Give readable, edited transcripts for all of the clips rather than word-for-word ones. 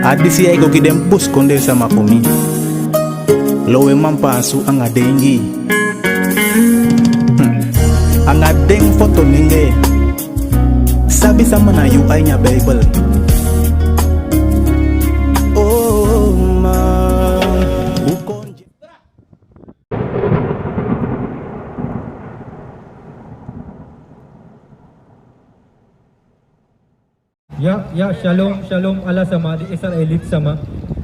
Adisi ay ko kidem bus konde sama komi. Lowe mampasu ang adengi. Ang adeng foto ninge. Sabi sama na yu ay nya Bible. Oh man, Ya, shalom ala sama di Israelit sama.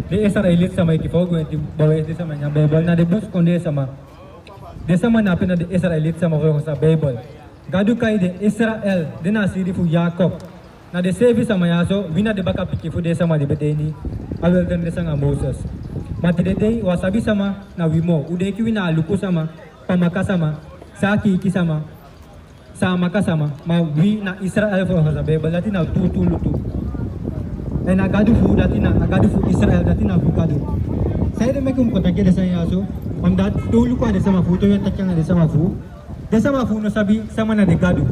Di Israelit sama ikifogo enti bawa di sama nya Bible na di bus konde sama. Di sama na pina di Israelit sama ko sa Bible. Gadu kai de Israel de na siri fu Jacob. Na de sevi sama yaso wina de baka pikifu de sama di beteni. Awel den de sanga Moses. Mati de dei wasabi sama na wimo. Ude ki wina luku sama pamaka sama. Saki iki sama. Sama kasama mawi na Israel fo sa Bible dati na tutulutu ay nagadu fu Israel dati na fu kadu saya de mekum kota ke desa yaso am dat tulu ko de sama fu to yata kyang de sama fu no sabi sama na de gadu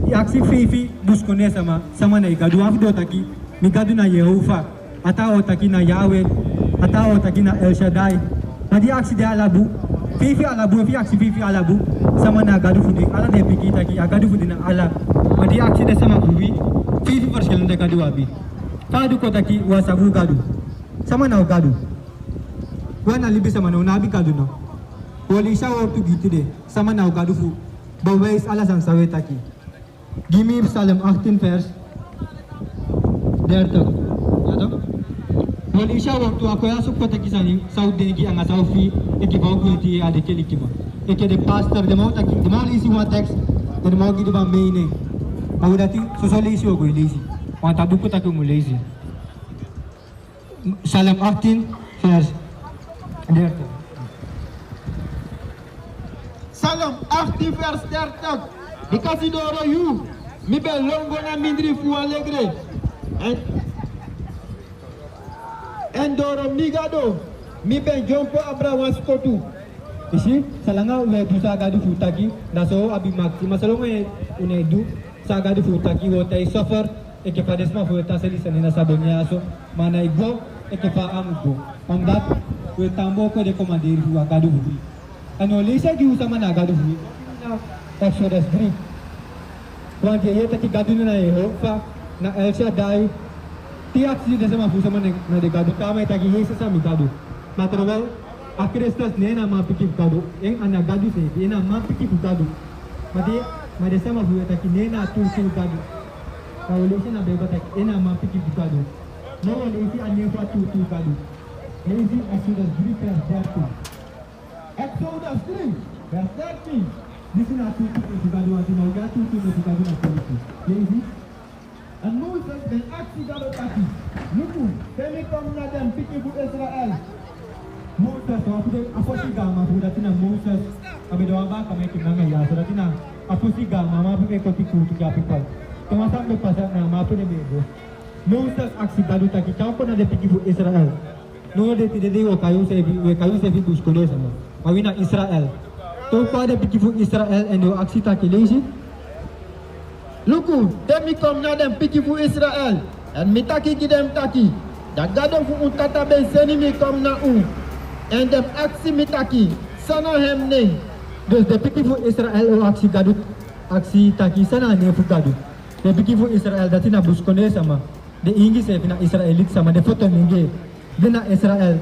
yaksi fifi buskone sama na gadu afdo taki mi gadu na Yehova atao taki na Yahweh atao taki na El Shaddai madi aksi de alabu fifi alabu sama na gadu fudi ala de piki taki agadu fudi na ala madi aksi de sama bubi fifi verschil de gadu abi kadu ko taki wasabu gadu sama na gadu wana libi sama na nabi gadu no wali shawo tu gitu de sama na gadu fu bawais ala sang sawe taki gimi Psalm 18 verse der to yato wali shawo tu ako yasuk ko taki sani saude gi anga saufi eki bawu ti ade kelikima eke de pastor de mau taki de mau isi wa text de mau gitu ba main mau dati sosoli isi go ilisi wa tabuku taki mo lazy Psalm 18 verse der to Psalm 18 verse 30 dikasi doro yu mi be longo na mindri fu alegre en doro migado mi be jompo abra waskotu isi salanga we busa gadu futaki naso abi makti masalongo unedu sa gadu futaki wotai suffer eke padesma fueta seli sanina sabonya so mana igo eke pa amgo amdat we tambo ko de komandir fu gadu fu ano lisa gi usama na gadu fu Exodus 3 wanje yeta ki gadu na Yehova na El Shaddai tiak si de sama fu sama na de gadu kama ita gi hesa sa mi gadu matrovel Akrestas nena mapiki bukado yang anak gadu se nena mapiki bukado made sama buat taki nena tu bukado kalau lesi na beba taki nena mapiki bukado no lesi anye fa tu bukado lesi Exodus 3 verse 30 Exodus 3 verse 30 lesi na tu bukado ati mau ga tu bukado na tu lesi and Moses ben aksi gado taki luku temi kom na dem piki bu Israel Moses waktu dia apa sih gama budak tina Moses kami doa ba kami kinanga ya sudah tina apa sih gama mama pakai koti kutu ya people kemasan do pasal na mapa de bebo Moses aksi gadu taki campo na de piki bu Israel no de tidak de kayu se bus kole sama mawina Israel to pa de piki bu Israel endo aksi taki lesi luku demi kom na dem piki bu Israel and mitaki kidem taki dagado fu utata ben seni mi kom na and them aksi mitaki sana hemne dus de piki fu Israel o aksi gadu aksi taki sana ne fu gadu de piki fu Israel datina buskone sama de ingi se fina Israelit sama de foto ninge dina Israel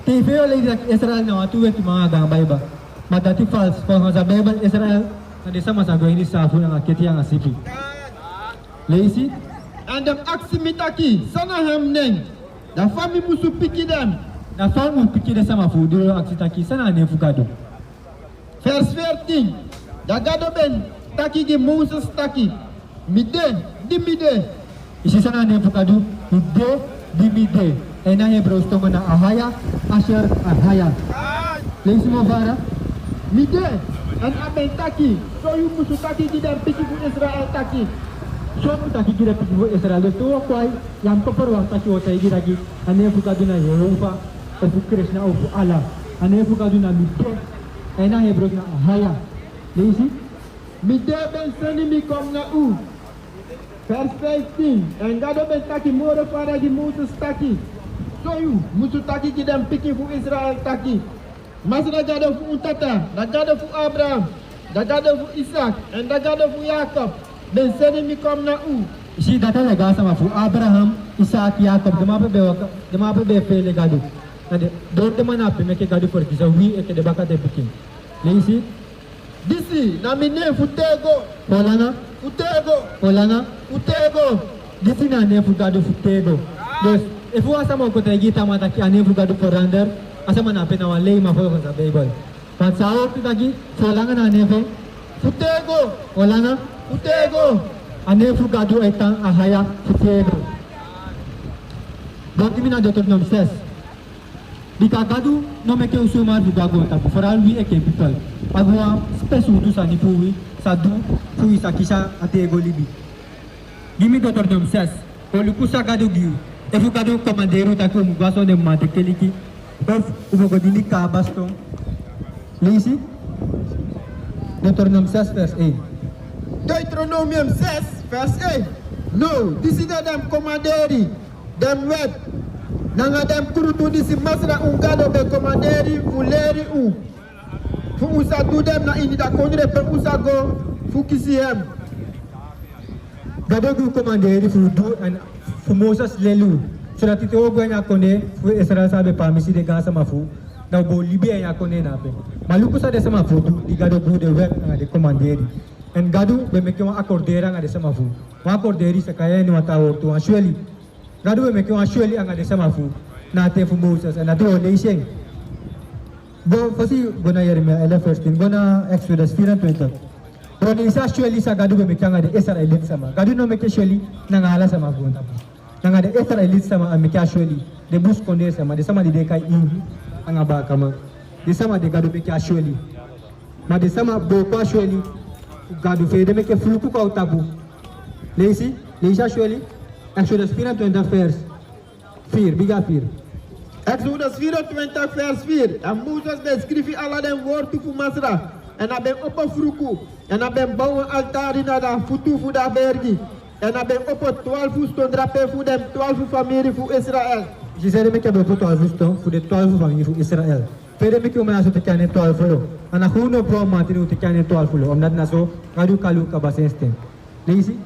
TV ole Israel na watu wetu mga gambay ba madati false pa sa Bible Israel na de sama sa goini sa fu nga keti nga sipi lazy and them aksi mitaki sana hemne da fami musu piki dem na famu piki de sama fu duro aksi taki sana ne fu gadu verse 13 da gado ben taki gi Moses taki mide isi sana ne fu gadu mide ena Hebrews to mana ahaya asher ahaya lesi mo vara mide an aben taki so yu musu taki di dan piki bu Israel taki so mu taki gira piki bu Israel to kwai yang perwang taki o tai gira gi ane fu gadu na Yehova fu Krishna o fu Allah ane fu gadu na mide ena Hebrews na ahaya lesi mide ben seni mi kom na Verse 15. En gado ben taki more para di Moses taki. So you, musu taki ki dem piki fu Israel taki. Masra gado fu untata, da gado fu Abraham, da gado fu Isaac, en da gado fu Jacob. Ben seni mi kom na u. Isi data lega sama fu Abraham, Isaac, Jacob, dema pe be fele gadu. Nade dor de mana pe meke gadu for kisa wi eke de bakate bikin. Leisi Disi na mi ne fu tego, polana futego, futego. disi na ne fu gadu fu tego. Dos efu asama ko tegi tamata ki ane fu gadu for render asama na pe na wale ma fo sa Bible. Pan sao ti tagi polanga na ne fe Futego, polana futego. ane fu gadu etang ahaya fu tego. Doti mina Deuteronomy says di kagadu no meke usumar fu gago tapu for all we eke people. Agua spesu tu sa ni puwi sa du puwi sa kisha atego libi. Gimi Deuteronomy says oluku sa gadu giu efu gadu komandero taku mugwaso de mate keliki of ubogo dili ka baston. Lisi Deuteronomy 6 verse 8. Deuteronomium 6, verse 8. No, this is them commanderi, them wet. Nanga dem kurutu disi masra ungado be commanderi fuleri u. Fu usa du dem na ini da kondre pe usa go fu kisi hem. Gado gu komanderi fu du and fu Moses lelu. So that ito go nya kone fu Israel sabe permisi de gasa mafu. Na bo libe nya kone na pe. Maluku sa de sama fu du di gado gu de wet nga de komanderi. And gadu be meke wa akordera nga de sama fu. Wa akorderi sa kaya ni wata ortu actually. Gadu be meke wa actually nga de sama fu. Na te fu Moses and ado leising. Go fasi gona Yeremia 11 verse 10 gona Exodus 4:20. Pero ni sa actually sa gadu be meke nga de Israelite sama. Gadu no meke actually nangala sama fu tapu. Nga de Israelite sama ameke actually de bus konde sama de sama de kai ingi anga ba kama. De sama de gadu meke actually. Ma de sama bo ko actually gadu fe de meke fluku ko tapu. Leisi actually Exodus 4:20 verse 4 biga 4. Exodus 24, vers 4. En Moses beschreef alle den woorden voor Masra. En hij ben op een vroeku. En hij ben bouwen altaar in de voetu voor de bergi. En hij ben op een 12 stond drapen voor de 12 familie voor Israël. Je zei dat ik heb op 12 stond voor de 12 familie voor Israël. Verder ik om na zo te kennen 12 lo. En dan gewoon op een maand te kennen 12 lo. Omdat na zo gadu kalu kabasensten. Leisi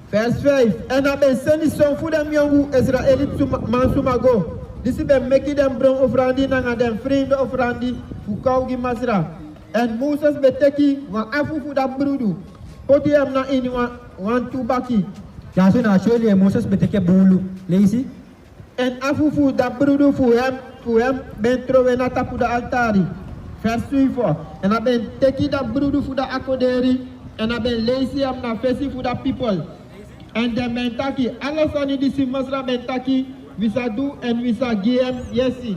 Vers 5. En hij ben seni son voor de jongen Israëliet mansumago. Dus ik ben meki den bron ofrandi na den vreemde ofrandi voor kaugi Masra. En Moses beteki wa afu voor dat broedu. Poti hem na in wan tubaki. ja zo na actually Moses beteke bulu. Leisi En afu voor dat broedu voor hem ben trowe na tapu de altari. Vers 7. En hij ben teki dat broedu voor de akoderi. En hij ben lazy hem na fesi voor dat people. En de mentaki, alles aan die disi Masra mentaki. Visa do en visa game yesi.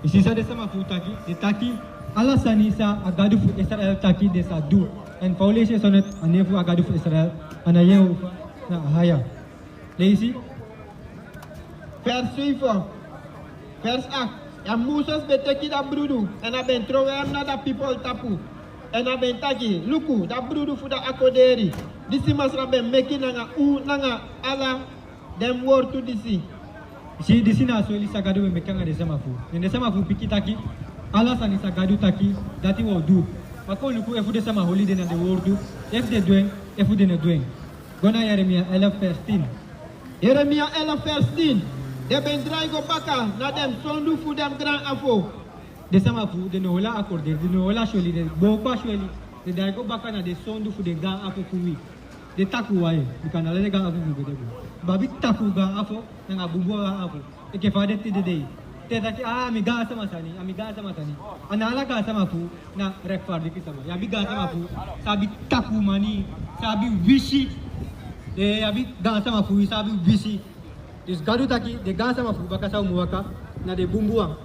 Isisa de sama fu taki de taki ala sanisa agadu fu Israel taki de sa du. En Paulus sonet anefu agadu fu Israel anayehu na haya. Leisi Vers 7. Vers 8. En Moses beteki dat broedu. En hij ben trouwe hem na dat people tapu. En hij ben taki, luku, dat broedu voor de akoderi. Disi Masra ben meki nanga ala dem woord to disi. si di sini asli sagadu mekanga de sama fu. Nende sama fu piki taki ala sani sagadu taki dati wo du. Mako luku efu de sama holiday na de wordu. Ef de doen efu de ne doen. Gona Yeremia 11 verse 10. Jeremia 11 vers 10. De ben draigo baka na dem sondu fu dem grand afo. De sama fu de no hola accordé de no hola sholi de bo pa sholi de daigo baka na de sondu fu de ga afo fu wi. De taku wae bikana le ga afo fu de. Babi taku ga afo nga bumbu ga afo. Eke fade ti de dei. Te taki amiga sama sani anala ga sama fu na rekfar de kisama. Ya biga sama fu sabi taku mani sabi wishi. De abi ga sama fu sabi wishi. Dis gadu taki de ga sama fu baka sa umuwaka na de bumbuang.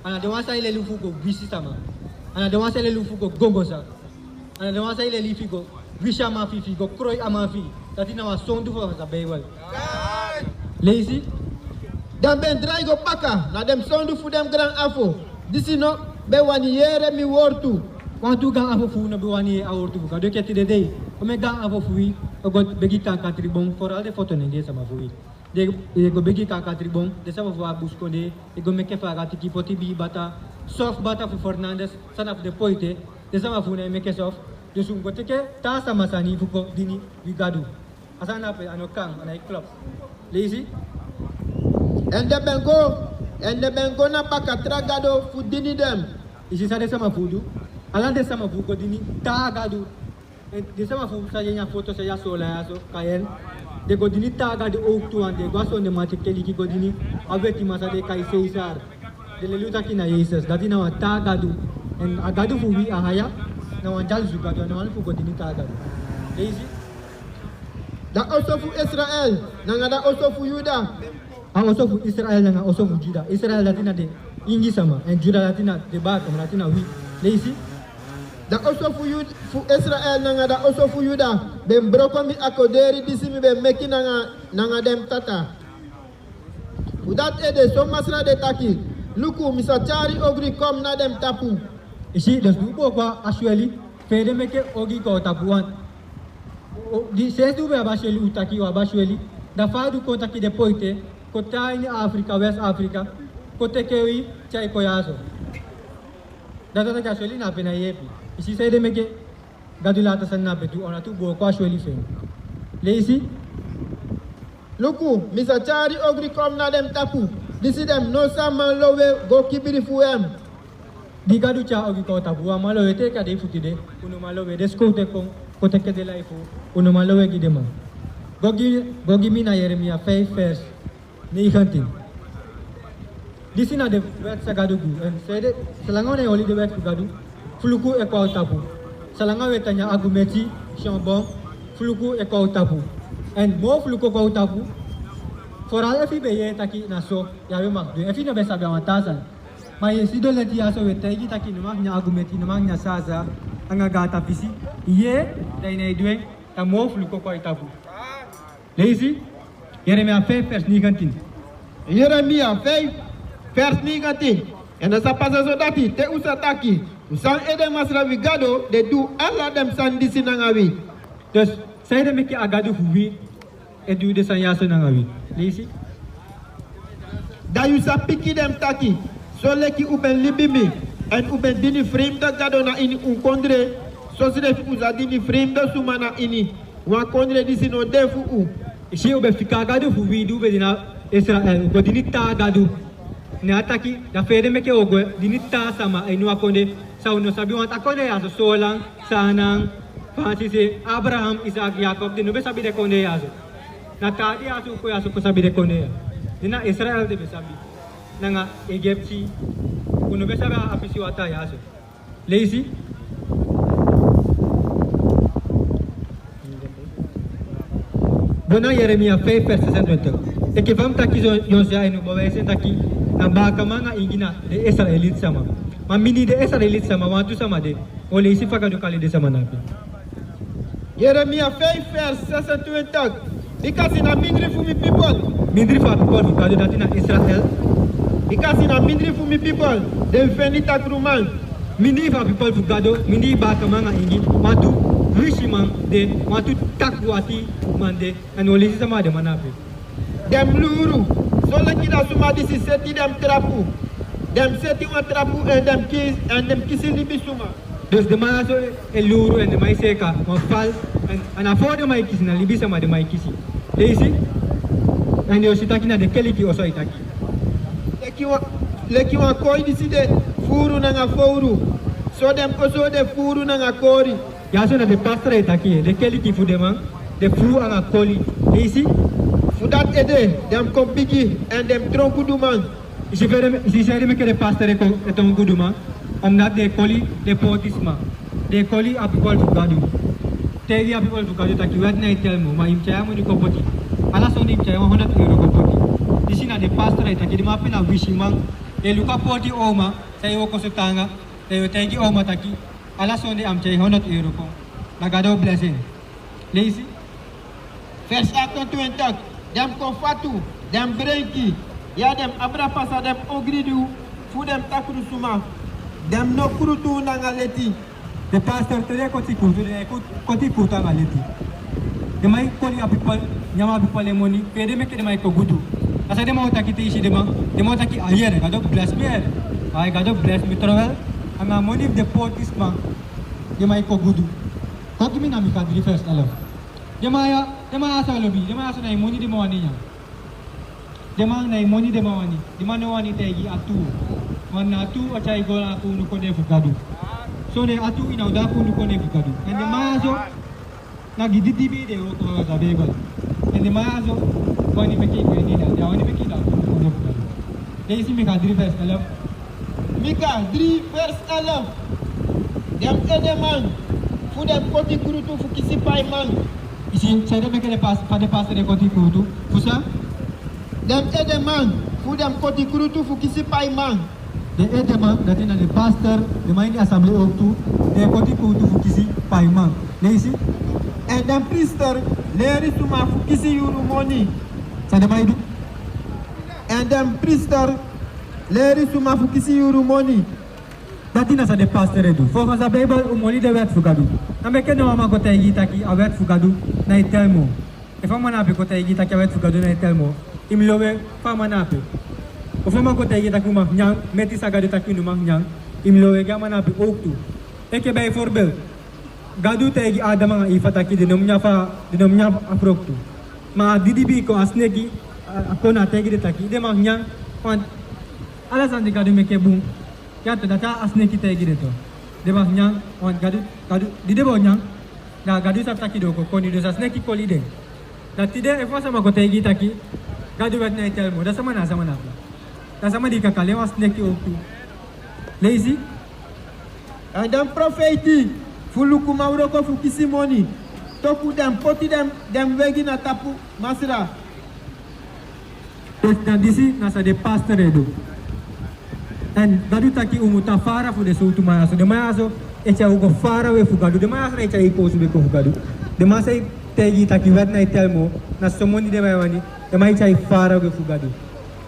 Ana de wasa ile lufu go wishi sama. Ana de wasa ile lufu go gongosa. Ana de wasa ile lifi go wisha mafi fi go kroi amafi. Tati na wasondu fu sa bewal. Lazy Dan ben draigo baka na dem sondu fu dem grand afo. Disi no be wani yere mi wortu. Wantu gang afo fu na be wani a ortu buka. Do keti de dei. Omega avo fui, ogot begi kan katribon foral de foto nende sama fui. De go begi kan katribon, de sama vo abuskonde, e go meke faga tiki poti bi bata, soft bata fu Fernandes, sanaf de poite, de sama fu ne meke soft. Dus un goteke ta sama sani fu ko dini wigadu. Asana pe anokang anai club. Lazy? En de bengo na bakatra gado fu dini dem. Isi sa de sama fudu. Ala de sama fu ko dini ta gadu. De sama fu sa nya foto sa ya sola ya so kayen. De go dini ta gadu ok tu ande go so de mate keli ki go dini aveti masa de kai seisar. De le luta ki na Jesus. Dati na wa ta gadu. En agadu fu wi ahaya. Na wan jal zu gadu na wan fu go dini ta gadu. Lazy? Da also fu Israel, nanga da also fu Yuda. Also fu Israel nanga also fu Juda. Israel latina de ingi sama and Juda latina de ba kam latina wi. Lazy? Da also fu Israel nanga da also fu Yuda. Ben broko mi akoderi disimi ben meki nanga dem tata. Udat ede so masra de taki. Luku misachari ogri kom na dem tapu. Isi das dubo kwa actually fede meke ogi ko tapuan. Di ses dube abasheli utaki wa abasheli. Da fadu ko taki de poite ko tai ni Africa West Africa ko tekewi chai ko yaso. Da ta ka actually na pena yepi. Isi sede meke gadulata sanna betu ona tu bo ko actually fe. Lazy? Luku misachari ogri kom na dem tapu. Disi dem no saman lowe go kibiri fu em. Di gadu cha ogi ko tapuan malo ete ka de futide. Uno malo we deskote kong ko teke de life uno malo we gidema. Gogi mina Yeremia 5 verse 19. Disi na de wet sa gadu gu en sede selangone oli de wet gadu fuluku e ko tapu. Salanga wetanya agumeti chambon fuluku e ko tapu. En mo fuluku ko tapu. Foral efi beye taki naso yawe mak do efi no be sabe awantasan. Mai sido leti aso wetagi taki no mak nya agumeti no mak nya saza anga gata pisi ye dai nei due ta mo fuluku ko tapu. Lazy? Yeremia 5 vers 19. Yeremia 5 vers 19. En asa pasa so dati te usataki. Usan ede masra vigado de du alla dem san disi nangawi. Dus saya de meki agadu huwi edu de san yaso nangawi. Lazy? Da you sa piki dem taki. So leki uben libimi. En uben dini frame da gado na ini unkondre. So sire uza dini frame da sumana ini. Wa kondre disi no defu u. Isi ube fika agadu huwi du be dina Israel ko dinita agadu. Ne ataki da fede meke ogo dinita sama enu akonde sa uno sabi want akonde yaso solang sanang Francis Abraham Isaac Jacob dinu be sabi de konde yaso. Na tadi asu ko sabi de konde. Dina Israel de be sabi. Nanga Egypti uno be sabi apisi wata yaso. Lazy? Bona Yeremia 5 vers 68. E che vam taki Yosia inu bawese taki na baka mga ingina de Israelit sama. Mamini de Israelit sama watu sama de. Ole isi fagado kali de sama napi. Yeremia 5 vers 68. Because na mindri fu mi people. Mindri fa people fagado dati na Israel. Because na mindri fu mi people. De fenita kruman. Mindri fa people fagado mindri baka mga ingi matu wishiman de matu takwati mande and ole isi sama de manapi. Dem luru. So leki da suma disi seti dem trapu. Dem seti un trapu en dem kisi libi suma. Dus de mana so eluru en de mai seka ma fal en afode mai kisi na libi sama de mai kisi. Lazy? En yo sitaki na de keliki oso itaki. Leki wa koi disi de furu na nga fouru. So dem oso de furu na nga kori. Ya so na de pastra itaki de keliki fu de man de fu anga koli. Lazy? Fudat ede dem kompigi en dem tronku duman. Si sere me que de pastere ko eton guduma omdat de koli de potisma de koli apikol fugadu tegi apikol fugadu taki wet na itel mo im chaya mo ni kopoti ala so ni chaya mo honat euro kopoti disina de pastere taki di mapina wishimang de luka poti oma sayo ko sutanga de tegi oma taki ala so ni am chaya honat euro ko nagado blessing. Lazy? Vers 28. Dem konfatu, dem brenki. Ya dem abra pasa dem ogridu. Fu dem takuru suma. Dem no kurutu nanga leti. The pastor today koti kuta ngaliti. The mai koli a people, nyama people money, pede make the mai ko gudu. Asa de mau taki isi de mau taki ayer, gado bless me. Ay gado bless me travel. Anga money the port is ma. De mai ko gudu. Kaki mi nami kadri first alo. De mai asa lobi, de mai asa na money de mau aninya. De mai na money de mau ani. De mai no ani tegi atu. Mana atu achai gola aku nuko de fukadu. So ne atu ina udah aku nuko ne fukadu. And the mai aso nagi DTV de o sa Bible. And the mai aso wani meki ko ni da wani meki da ko ne fukadu. Dei si mi kadri first alo. Mika 3 verse 11. Dem edeman. Fu dem koti kurutu fu kisi pai man. Isi saya make the pass pada pass de koti kutu. Pusa Dem edeman. Fu dem koti kurutu fu kisi pai man. de edema dati na the pastor de mai ni assembly of tu de koti kutu fukisi paiman. Dei si And dem priester leri suma fu kisi yuru money. saya mai du And dem priester leri suma fu kisi yuru money. dati na sa de pastor edu. For sa Bible umoli de wet fukadu. Na make no ama kota igita ki a wet fukadu na itelmo. E fa manape kota igita ki a wet fukadu na itelmo. Imlowe fa manape. O fa kota igita ki nyang meti sagadu taki no nyang. Imlowe ga manape oktu. Eke by voorbeeld. Gadu tegi ada mga ifataki dinomnya aproktu. Ma didibi ko asnegi ako na tegi de taki de nyang. Alasan di gadu meke bung. Ya to data asne kita gire to. De bang nyang on gadu di de nyang. Da gadu sa taki do ko ni do sa asne ki koli de. Da tide e fa sama ko tegi taki. Gadu wet na itel mo da sama na. Da sama di kakale asne ki oktu. Lazy And dem profeti fuluku mauro ko fu kisi money. Toku dem poti dem wegi na tapu masira. na disi nasa de pastor edu. And gadu taki umuta fara fu de so tu mayaso. De mayaso echa ugo fara we fu gadu. De mayaso echa iko su be ko fu gadu. De masai tegi taki wet na itel mo na somoni de mayani. De mai chai fara we fu gadu.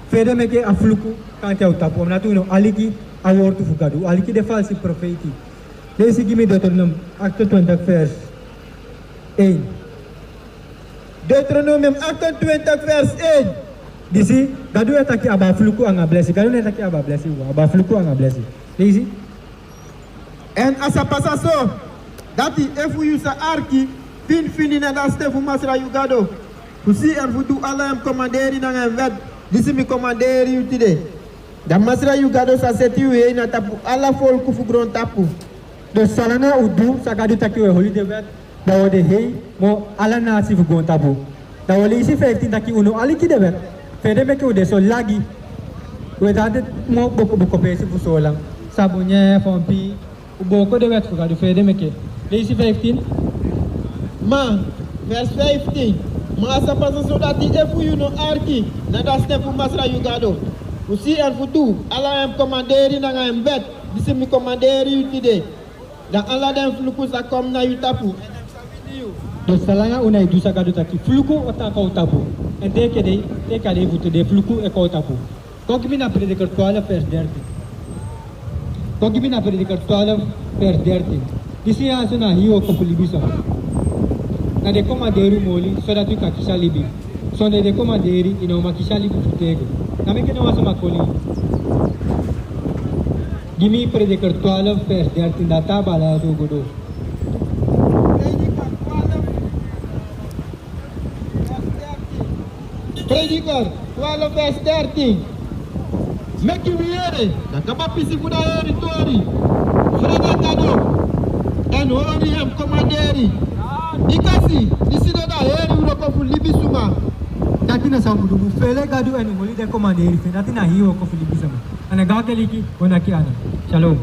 Fede meke afluku kante au tapu. Na tu no aliki awortu fu gadu. Aliki de falsi profeti. Desi gimi Deuteronomium acte 20 verse 1. Deuteronomium 28 verse 8. Disi gadu etaki aba fluku anga blessing. Gadu etaki aba blessing. Aba fluku anga blessing. Desi En asa pasa so. Dati efu yusa arki fin na da stefu masra yugado. Kusi en fudu ala em commanderi na ngem wed. Disi mi commanderi utide. Da masra yugado sa seti we na tapu ala fol kufu gron tapu. do salana udu sa gadu taki we holiday wet. Da de hei mo ala na si fu gontabu. Da wali isi 15 taki uno aliki de wet. Fede meke ude so lagi. We dade mo boko pesi fu so lang. Sabunye fompi uboko de wet fu gadu fede meke. Isi 15 Ma, verse 15. Ma asa pasa so dati efu you no arki na da stefu masra yugado. Usi en fudu ala em commanderi na ngem wed. Disi mi commanderi utide. Da ala den fluku sa kom na yutapu. do salanga una idu sa gadu taki fluku ota ka utapu. En teke de vutu de fluku e ka utapu. Kogi na prediker 12 vers 13. Kogi na prediker 12 vers 13. Disi aso na hiyo ko pulibisa. Na de commanderi moli so da tu ka kisha libi. So de commanderi ino makisha libi futego. Na me ke no aso makoli. Gimi prediker 12 vers 13 data bala do godo. Prediker 12 verse 13. Make you hear. Da kaba pisi fuda heri tori. Frega kado. En hori em commanderi. Ikasi, disi da heri uroko fu libisuma. Dati na sa mudu fele gadu enu holi de commanderi fe dati na hiyo ko filibisa. Ana gakeli ki ona ki ana. Shalom.